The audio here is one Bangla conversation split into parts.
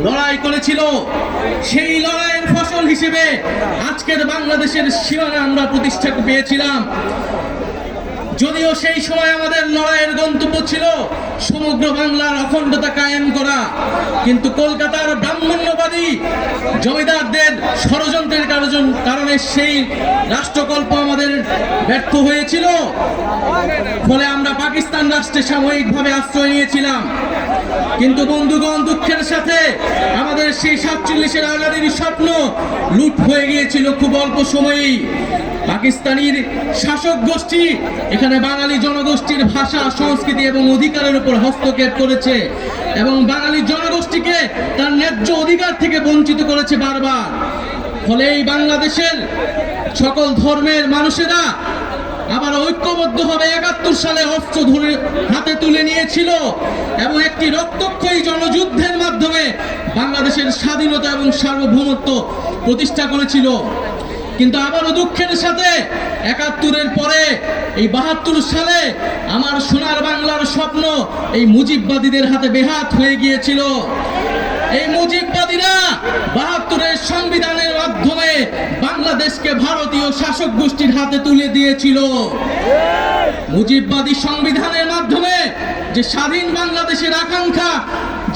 লড়াই করেছিল, সেই লড়াইয়ের ফসল হিসেবে আজকের বাংলাদেশের সীমানা আমরা প্রতিষ্ঠা পেয়েছিলাম। যদিও সেই সময় আমাদের লড়াইয়ের গন্তব্য ছিল সমগ্র বাংলার অখণ্ডতা কায়েম করা, কিন্তু কলকাতার ব্রাহ্মণ্যবাদী জমিদারদের ষড়যন্ত্রের কারণে সেই রাষ্ট্রকল্প আমাদের ব্যর্থ হয়েছিল। ফলে আমরা পাকিস্তান রাষ্ট্রে সাময়িকভাবে আশ্রয় নিয়েছিলাম। কিন্তু বন্ধুগণ, দুঃখের সাথে আমাদের সেই 47-এর আজাদির স্বপ্ন লুট হয়ে গিয়েছিল খুব অল্প সময়েই। পাকিস্তানির শাসক গোষ্ঠী এখানে বাঙালি জনগোষ্ঠীর ভাষা, সংস্কৃতি এবং অধিকারের উপর হস্তক্ষেপ করেছে এবং বাঙালি জনগোষ্ঠীকে তার ন্যায্য অধিকার থেকে বঞ্চিত করেছে বারবার। ফলে এই বাংলাদেশের সকল ধর্মের মানুষেরা আবার ঐক্যবদ্ধভাবে 71 সালে অস্ত্র ধরে হাতে তুলে নিয়েছিল এবং একটি রক্তক্ষয়ী জনযুদ্ধের মাধ্যমে বাংলাদেশের স্বাধীনতা এবং সার্বভৌমত্ব প্রতিষ্ঠা করেছিল। কিন্তু আবারও দুঃখের সাথে 71-এর পরে এই 72 সালে আমার সোনার বাংলার স্বপ্ন এই মুজিববাদীদের হাতে বেহাত হয়ে গিয়েছিল। এই মুজিববাদীরা 72-এর সংবিধানের মাধ্যমে বাংলাদেশকে ভারতীয় শাসক গোষ্ঠীর হাতে তুলে দিয়েছিল। মুজিববাদী সংবিধানের মাধ্যমে যে স্বাধীন বাংলাদেশের আকাঙ্ক্ষা,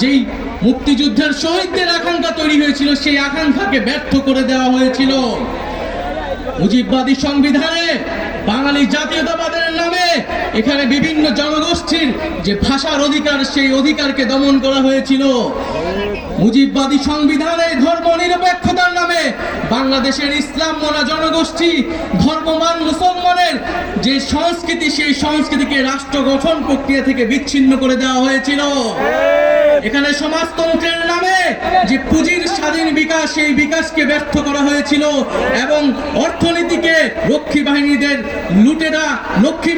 যেই মুক্তিযুদ্ধের শহীদদের আকাঙ্ক্ষা তৈরি হয়েছিল, সেই আকাঙ্ক্ষাকে ব্যর্থ করে দেওয়া হয়েছিল। মুজিববাদী সংবিধানে বাঙালি জাতীয়তাবাদের নামে এখানে বিভিন্ন জনগোষ্ঠীর যে ভাষার অধিকার, সেই অধিকারকে দমন করা হয়েছিল। মুজিববাদী সংবিধানে ধর্মনিরপেক্ষতার নামে বাংলাদেশের ইসলাম মনা জনগোষ্ঠী, ধর্মমান মুসলমানের যে সংস্কৃতি, সেই সংস্কৃতিকে রাষ্ট্র গঠন প্রক্রিয়া থেকে বিচ্ছিন্ন করে দেওয়া হয়েছিল। এখানে সমাজতন্ত্রের নামে যে পুঁজির স্বাধীন বিকাশ, সেই বিকাশকে ব্যর্থ করা হয়েছিল এবং অর্থনীতিকে লক্ষ্মী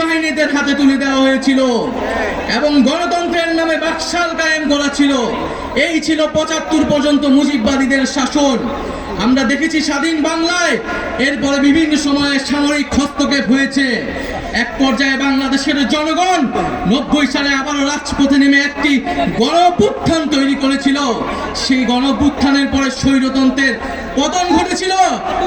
বাহিনীদের হাতে তুলে দেওয়া হয়েছিল এবং গণতন্ত্রের নামে বাকশাল কায়েম করা ছিল। এই ছিল 75 পর্যন্ত মুজিববাদীদের শাসন। আমরা দেখেছি স্বাধীন বাংলায় এরপরে বিভিন্ন সময়ে সামরিক হস্তক্ষেপ হয়েছে। এক পর্যায়ে বাংলাদেশের জনগণ 90 সালে আবারও রাজপথে নেমে একটি গণঅভ্যুত্থান তৈরি করেছিল। সেই গণঅভ্যুত্থানের পরে স্বৈরতন্ত্রের পতন ঘটেছিল।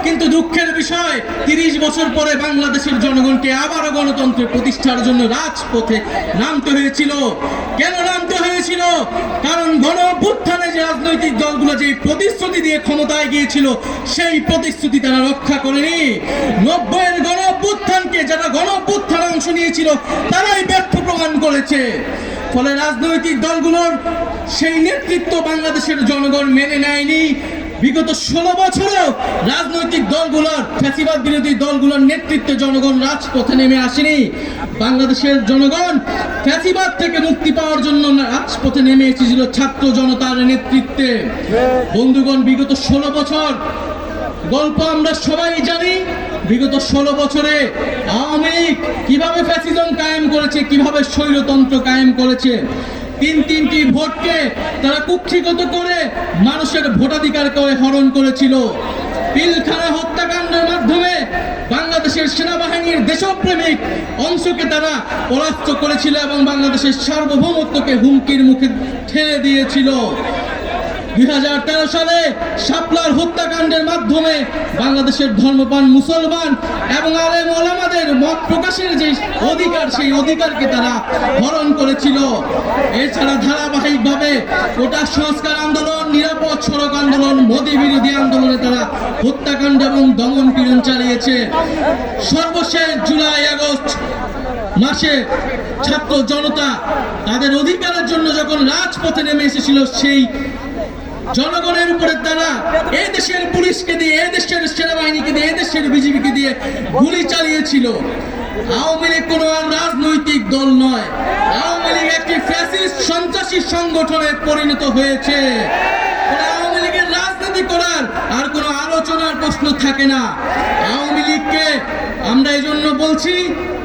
কিন্তু দুঃখের বিষয়, 30 বছর পরে বাংলাদেশের জনগণকে আবারও গণতন্ত্র প্রতিষ্ঠার জন্য রাজপথে নামতে হয়েছিল। কেন নামতে হয়েছিল? কারণ গণঅভ্যুত্থানে যে রাজনৈতিক দলগুলো যে প্রতিশ্রুতি দিয়ে ক্ষমতায় গিয়েছিল, সেই প্রতিশ্রুতি তারা রক্ষা করেনি। 90-এর গণঅভ্যুত্থানকে যারা গণঅভ্যুত্থানে অংশ নিয়েছিল, তারাই ব্যর্থ প্রমাণ করেছে। ফলে রাজনৈতিক দলগুলোর সেই নেতৃত্ব বাংলাদেশের জনগণ মেনে নেয়নি। বিগত 16 বছরেও রাজনৈতিক দলগুলোর, ফ্যাসিবাদ বিরোধী দলগুলোর নেতৃত্বে জনগণ রাজপথে নেমে আসেনি। বাংলাদেশের জনগণ ফ্যাসিবাদ থেকে মুক্তি পাওয়ার জন্য রাজপথে নেমে এসেছিল ছাত্র জনতার নেতৃত্বে। বন্ধুগণ, বিগত 16 বছর গল্প আমরা সবাই জানি। বিগত 16 বছরে আওয়ামী লীগ কিভাবে ফ্যাসিজম কায়েম করেছে, কিভাবে স্বৈরতন্ত্র কায়েম করেছে। তিনটি ভোটকে তারা কুক্ষিগত করে মানুষের ভোটাধিকারকে হরণ করেছিল। পিলখানা হত্যাকাণ্ডের মাধ্যমে বাংলাদেশের সেনাবাহিনীর দেশপ্রেমিক অংশকে তারা পরাস্ত করেছিল এবং বাংলাদেশের সার্বভৌমত্বকে হুমকির মুখে ঠেলে দিয়েছিল। 2013 সালে শাপলার হত্যাকাণ্ডের মাধ্যমে বাংলাদেশের ধর্মপ্রাণ মুসলমান এবং আলেম ওলামাদের মত প্রকাশের যে অধিকার, সেই অধিকারকে তারা হরণ করেছিল। এছাড়া ধারাবাহিকভাবে কোটা সংস্কার আন্দোলন, নিরাপদ সড়ক আন্দোলন, মোদী বিরোধী আন্দোলনে তারা হত্যাকাণ্ড এবং দমন পীড়ন চালিয়েছে। সর্বশেষ জুলাই আগস্ট মাসে ছাত্র জনতা তাদের অধিকারের জন্য যখন রাজপথে নেমে এসেছিল, সেই জনগণের উপরে তারা এই দেশের পুলিশকে দিয়ে, এই দেশের সেনাবাহিনীকে দিয়ে, এই দেশের বিজিবিকে দিয়ে গুলি চালিয়েছিল। আওয়ামী লীগ কোনো রাজনৈতিক দল নয়। আওয়ামী লীগ একটি ফ্যাসিস্ট সন্ত্রাসী সংগঠনে পরিণত হয়েছে। আওয়ামী লীগের রাজনীতি করার আর কোনো আলোচনার প্রশ্ন থাকে না। আওয়ামী লীগকে আমরা এই জন্য বলছি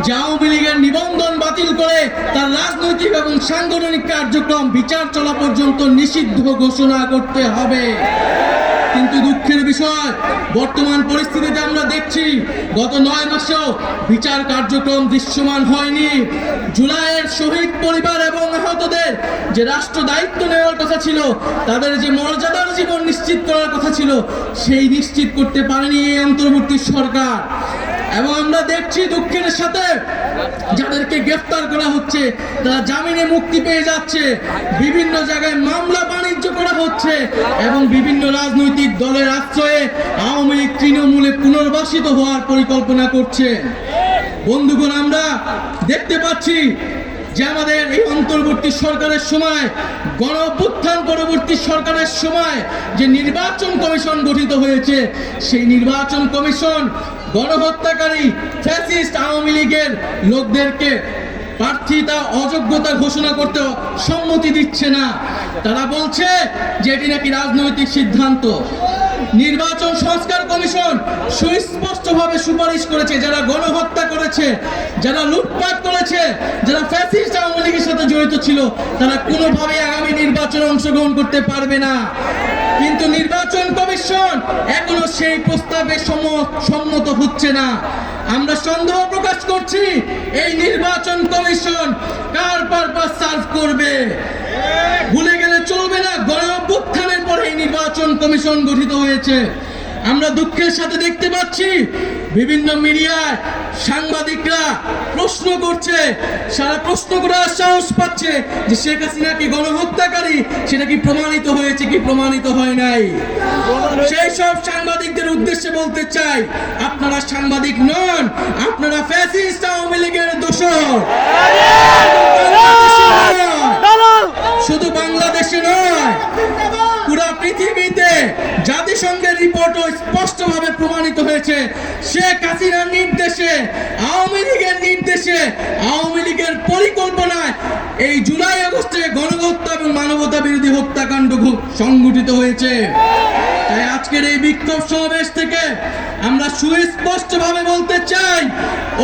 যে আওয়ামী লীগের নিবন্ধন বাতিল করে তার রাজনৈতিক এবং সাংগঠনিক কার্যক্রম বিচার চলা পর্যন্ত নিষিদ্ধ ঘোষণা করতে হবে। কিন্তু দুঃখের বিষয় বর্তমান পরিস্থিতিতে আমরা দেখছি গত 9 মাসেও বিচার কার্যক্রম দৃশ্যমান হয়নি। জুলাইয়ের শহীদ পরিবার এবং আহতদের যে রাষ্ট্র দায়িত্ব নেওয়ার কথা ছিল, তাদের যে মর্যাদার জীবন নিশ্চিত করার কথা ছিল, সেই নিশ্চিত করতে পারেনি এই অন্তর্বর্তী সরকার। এবং আমরা দেখছি দুঃখের সাথে যাদেরকে গ্রেফতার করা হচ্ছে তারা জামিনে মুক্তি পেয়ে যাচ্ছে, বিভিন্ন জায়গায় মামলা বাণিজ্য করা হচ্ছে এবং বিভিন্ন রাজনৈতিক দলের আশ্রয়ে আওয়ামী লীগ তৃণমূলে পুনর্বাসিত হওয়ার পরিকল্পনা করছে। বন্ধুগণ, আমরা দেখতে পাচ্ছি যে আমাদের এই অন্তর্বর্তী সরকারের সময়, গণ অভ্যুত্থান পরবর্তী সরকারের সময় যে নির্বাচন কমিশন গঠিত হয়েছে, সেই নির্বাচন কমিশন গণহত্যাকারী ফ্যাসিস্ট আওয়ামী লীগের লোকদেরকে প্রার্থিতা অযোগ্যতা ঘোষণা করতে সম্মতি দিচ্ছে না। তারা বলছে যে এটি নাকি রাজনৈতিক সিদ্ধান্ত। নির্বাচন সংস্কার কমিশন সুস্পষ্টভাবে সুপারিশ করেছে যারা গণহত্যা করেছে, যারা লুটপাট করেছে, যারা ফ্যাসিস্ট আওয়ামী লীগের সাথে জড়িত ছিল, তারা কোনোভাবে আগামী নির্বাচনে অংশগ্রহণ করতে পারবে না। কিন্তু নির্বাচন কমিশন এখনো সেই প্রস্তাবে সম্মত হচ্ছে না। আমরা সন্দেহ প্রকাশ করছি এই নির্বাচন কমিশন কার পারপাস সার্ভ করবে। ভুলে গেলে চলবে না, গণ অভ্যুত্থানের পরে এই নির্বাচন কমিশন গঠিত হয়েছে। আমরা দুঃখের সাথে দেখতে পাচ্ছি বিভিন্ন মিডিয়ায় সাংবাদিকরা প্রশ্ন করছে, সারা প্রশ্ন করার সাহস পাচ্ছে যে শেখ হাসিনা কি গণহত্যাকারী, সেটা কি প্রমাণিত হয়েছে কি প্রমাণিত হয় নাই। সেই সব সাংবাদিকদের উদ্দেশ্যে বলতে চাই, আপনারা সাংবাদিক নন, আপনারা ফ্যাসিস্ট আওয়ামী লীগের দোসর। শুধু বাংলাদেশে নয়, পুরা পৃথিবীতে জাতিসংঘের রিপোর্টও স্পষ্টভাবে প্রমাণিত হয়েছে শেখ হাসিনার নির্দেশে, আওয়ামী লীগের নির্দেশে, আওয়ামী লীগের পরিকল্পনায় এই জুলাই আগস্টে গণহত্যা এবং মানবতা বিরোধী হত্যাকাণ্ড সংঘটিত হয়েছে। তাই আজকের এই বিক্ষোভ সমাবেশ থেকে আমরা সুস্পষ্টভাবে বলতে চাই,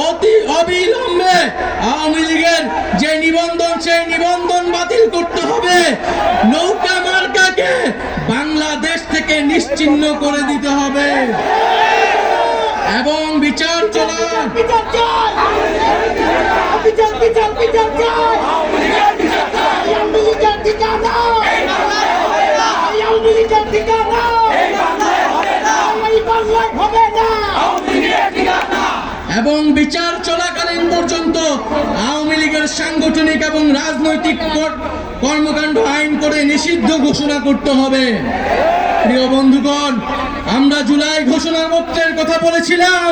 অতি অবিলম্বে আওয়ামী লীগের যে নিবন্ধন, সেই নিবন্ধন বাতিল করতে হবে। নৌকা মার্কাকে বাংলাদেশ থেকে নিশ্চিহ্ন করে দিতে হবে এবং বিচার চলার এবং বিচার চলাকালীন পর্যন্ত আওয়ামী লীগের সাংগঠনিক এবং রাজনৈতিক কর্মকাণ্ড আইন করে নিষিদ্ধ ঘোষণা করতে হবে। প্রিয় বন্ধুগণ, আমরা জুলাই ঘোষণাপত্রের কথা বলেছিলাম,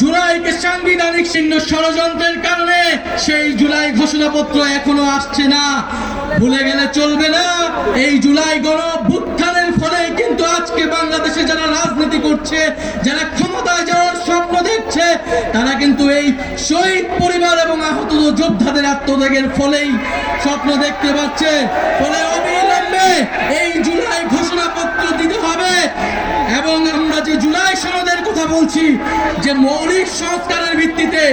জুলাইকে সাংবিধানিক চিহ্ন ষড়যন্ত্রের কারণে সেই জুলাই ঘোষণাপত্র এখনো আসছে না। ভুলে গেলে চলবে না, এই জুলাই গণ অভ্যুত্থানের ফলে কিন্তু আজকে বাংলাদেশে যারা রাজনীতি করছে, যারা ক্ষমতায় যাওয়ার স্বপ্ন দেখছে, তারা কিন্তু এই শহীদ পরিবার এবং আহত যোদ্ধাদের আত্মত্যাগের ফলেই স্বপ্ন দেখতে পাচ্ছে। ফলে অবিলম্বে এই জুলাই ঘোষণাপত্র দিতে হবে। এবং আমরা যে জুলাই সনদের কথা বলছি, যে মৌলিক সংস্কারের ভিত্তিতে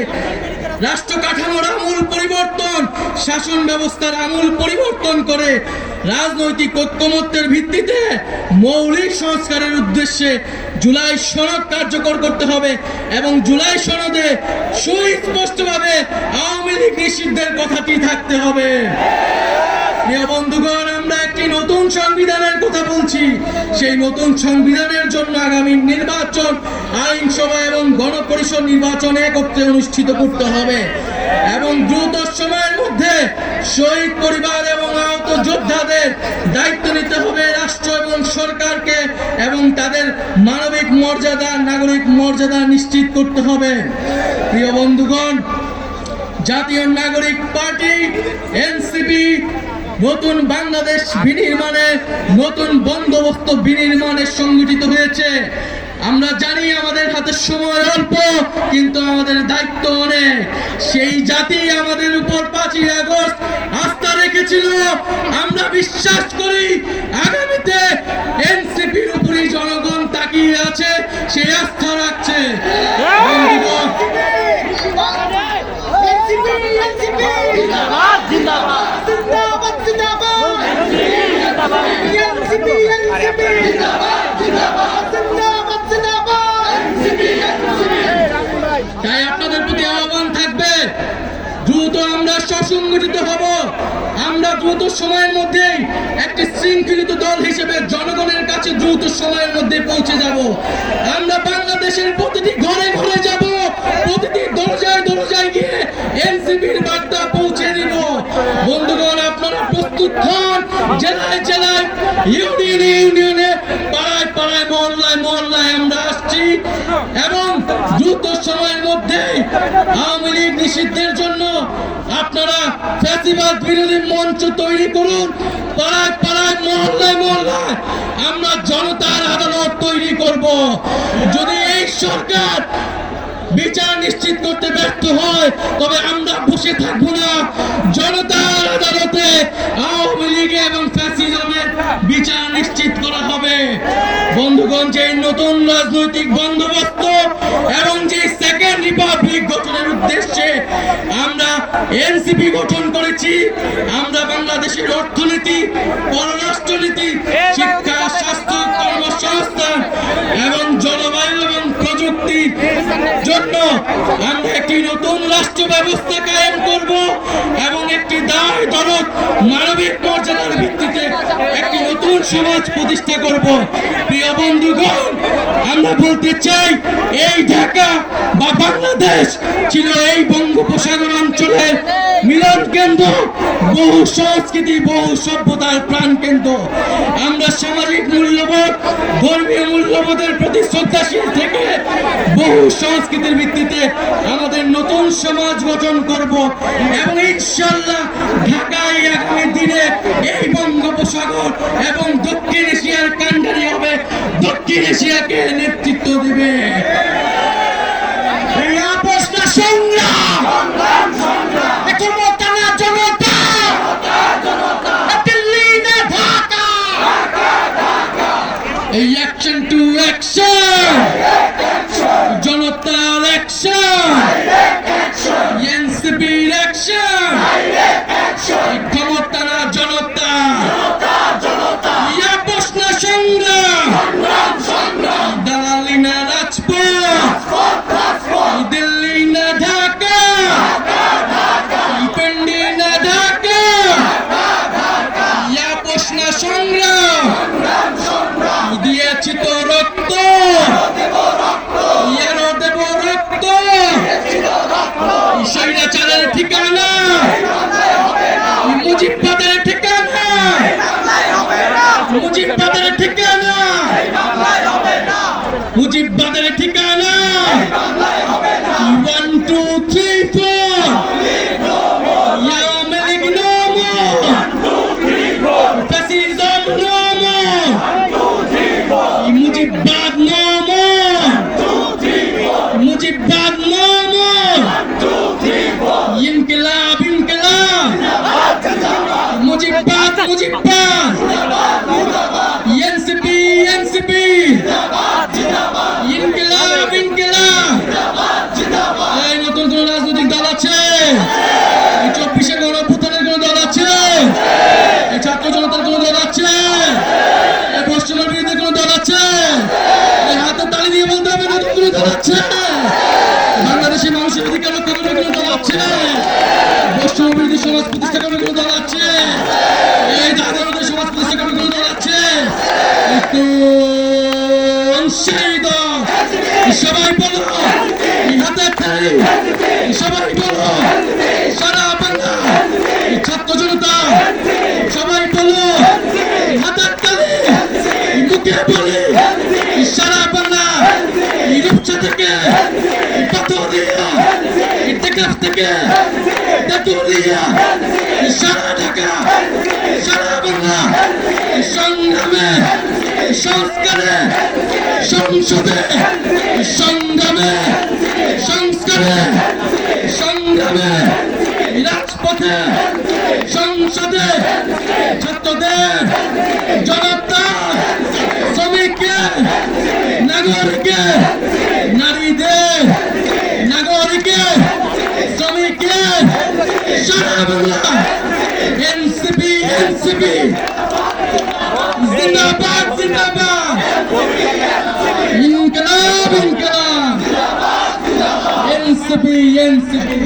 রাষ্ট্র কাঠামোর আমূল পরিবর্তন, শাসন ব্যবস্থার আমূল পরিবর্তন করে রাজনৈতিক ঐক্যমত্যের ভিত্তিতে মৌলিক সংস্কারের উদ্দেশ্যে জুলাই সনদ কার্যকর করতে হবে এবং জুলাই সনদে সুস্পষ্টভাবে আওয়ামী লীগ নিষিদ্ধের কথাটি থাকতে হবে। প্রিয় বন্ধুগণ, আমরা একটি নতুন সংবিধানের কথা বলছি। সেই নতুন সংবিধানের জন্য আগামী নির্বাচন আইনসভা এবং গণপরিষদ নির্বাচন একত্রে অনুষ্ঠিত করতে হবে এবং দ্রুত সময়ের মধ্যে শহীদ পরিবার এবং আহত যোদ্ধাদের দায়িত্ব নিতে হবে রাষ্ট্র এবং সরকারকে এবং তাদের মানবিক মর্যাদা, নাগরিক মর্যাদা নিশ্চিত করতে হবে। প্রিয় বন্ধুগণ, জাতীয় নাগরিক পার্টি এনসিপি নতুন বাংলাদেশ বিনির্মাণে, নতুন বন্দোবস্ত বিনির্মাণে সংগঠিত হয়েছে। আমরা জানি আমাদের হাতে সময় অল্প, কিন্তু আমাদের দায়িত্ব অনেক। সেই জাতি আমাদের উপর 5ই আগস্ট আস্থা রেখেছিল। আমরা বিশ্বাস করি আগামীতে এনসিপির উপরই জনগণ তাকিয়ে আছে, সেই আস্থা রাখছে। সুসংগঠিত হব। আমরা দ্রুত সময়ের মধ্যে একটি শৃঙ্খলিত দল হিসেবে জনগণের কাছে দ্রুত সময়ের মধ্যে পৌঁছে যাব। আমরা বাংলাদেশের প্রতিটি ঘরে ঘরে যাব, প্রতিটি দরজায় দরজায় গিয়ে এনসিপির বার্তা পৌঁছে দিব। বন্ধুগণ, আপনারা প্রস্তুত হন। জেলায় জেলায়, ইউনিয়নে ইউনিয়নে, পাড়ায় পাড়ায়, মহল্লায় মহল্লায় আমরা আসছি এবং দ্রুত সময়ের মধ্যে আওয়ামী লীগ নিষিদ্ধের জন্য আপনারা ফ্যাসিবাদ বিরোধী মঞ্চ তৈরি করুন। পাড়ায় পাড়ায়, মহল্লায় মহল্লায় আমরা জনতার আদালত তৈরি করব। যদি এই সরকার বিচার নিশ্চিত করতে ব্যর্থ হয়, তবে আমরা বসে থাকবো না। জনতার আদালতে আওয়ামী লীগ এবং ফ্যাসিজমের বিচার নিশ্চিত করা হবে। বন্ধুগণ, যে নতুন রাজনৈতিক বন্দোবস্ত এবং যে সেকেন্ড রিপাবলিক গঠনের উদ্দেশ্যে আমরা এনসিপি গঠন করেছি, আমরা বাংলাদেশের অর্থনীতি, পররাষ্ট্রনীতি, শিক্ষা, স্বাস্থ্য, কর্মসংস্থান এবং জলবায়ু এবং প্রযুক্তির জন্য আমরা একটি নতুন রাষ্ট্র ব্যবস্থা কায়েম করব এবং একটি দায় দরদ মানবিক মর্যাদার ভিত্তিতে একটি নতুন সমাজ প্রতিষ্ঠা করব। প্রিয় বন্ধুগণ, আমরা বলতে চাই, এই ঢাকা বা বাংলাদেশ ছিল এই বঙ্গোপসাগর অঞ্চলের মিলন কেন্দ্র, বহু সংস্কৃতি, বহু সভ্যতার প্রাণ কেন্দ্র। আমরা সামাজিক মূল্যবোধ, ধর্মীয় মূল্যবোধের প্রতি শ্রদ্ধাশীল থেকে বহু সংস্কৃতির ভিত্তিতে আমাদের নতুন সমাজ গঠন করব এবং ইনশাআল্লাহ ঢাকায় আগামী দিনে এই বঙ্গোপসাগর এবং দক্ষিণ এশিয়ার কান্ডারি হবে, দক্ষিণ এশিয়াকে নেতৃত্ব দেবে। সংগ্রাম, ক্ষমতা না জনতা, দিল্লি না ঢাকা, এই অ্যাকশন টু অ্যাকশন, জনতার অ্যাকশন, এনসিপির অ্যাকশন, ক্ষমতা না জনতা, আপোষ না সংগ্রাম, দালালি না রাজপথ, দিল্লি না ঢাকা, পেন্ডি না ঢাকা, আপোষ না সংগ্রাম, দিয়েছি তো রক্ত, ইয়ারও দেব রক্ত, স্বৈরাচারের ঠিকানা, মুজিববাদের ঠিকানা, মুজিববাদের ঠিকানা, মুজিববাদের ঠিকানা, 1 2 3 4, Awami League no more, fascism no more, মুজিববাদ নো মোর, মুজিববাদ নো মোর, ইনকিলাব ইনকিলাব, মুজিববাদ মুজিববাদ, এনসিপি এনসিপি, ইনকিলাব ইনকিলাব। এই নতুন কোন রাজনৈতিক দল আছে? এই 24শে গণঅভ্যুত্থানের কোন দল আছে? এই ছাত্র জনতার কোন দল আছে? এই পশ্চিমের বিরুদ্ধে কোন দল আছে? এই হাতে তালি দিয়ে বলতে হবে নতুন কোন দল আছে? বাংলাদেশের মানুষের অধিকার রক্ষা করবে কোন দল আছে? পশ্চিম বিরোধী সমাজ প্রতিষ্ঠা করবে কোন দল আছে? এই দাদাদের সমাজ প্রতিষ্ঠা করবে কোন দল আছে? সেই দল, সবাই বলো, হাতের তালি, সবাই বলো, সারা বাংলা ছাত্র জনতা, সবাই বলো, হাতের তালি, মুখে বলি, সারা বাংলা, রূপসা থেকে, পাথরিয়া, টেকাফ থেকে, তেতুলিয়া, সারা ঢাকা, সারা বাংলা, সংগ্রামে, সংস্কারে, সংসদে, সংগ্রামে, সংস্কারে, সংগ্রামে, রাজপথে, সংসদে, ছাত্রদের, জনতা, শ্রমিকের, নাগরিকের, নারীদের, নাগরিকের, শ্রমিকের, সারা বাংলা, এনসিপি এনসিপি, জিন্দাবাদ জিন্দাবাদ, ইনকিলাব ইনকিলাব, এনসিপি এনসিপি।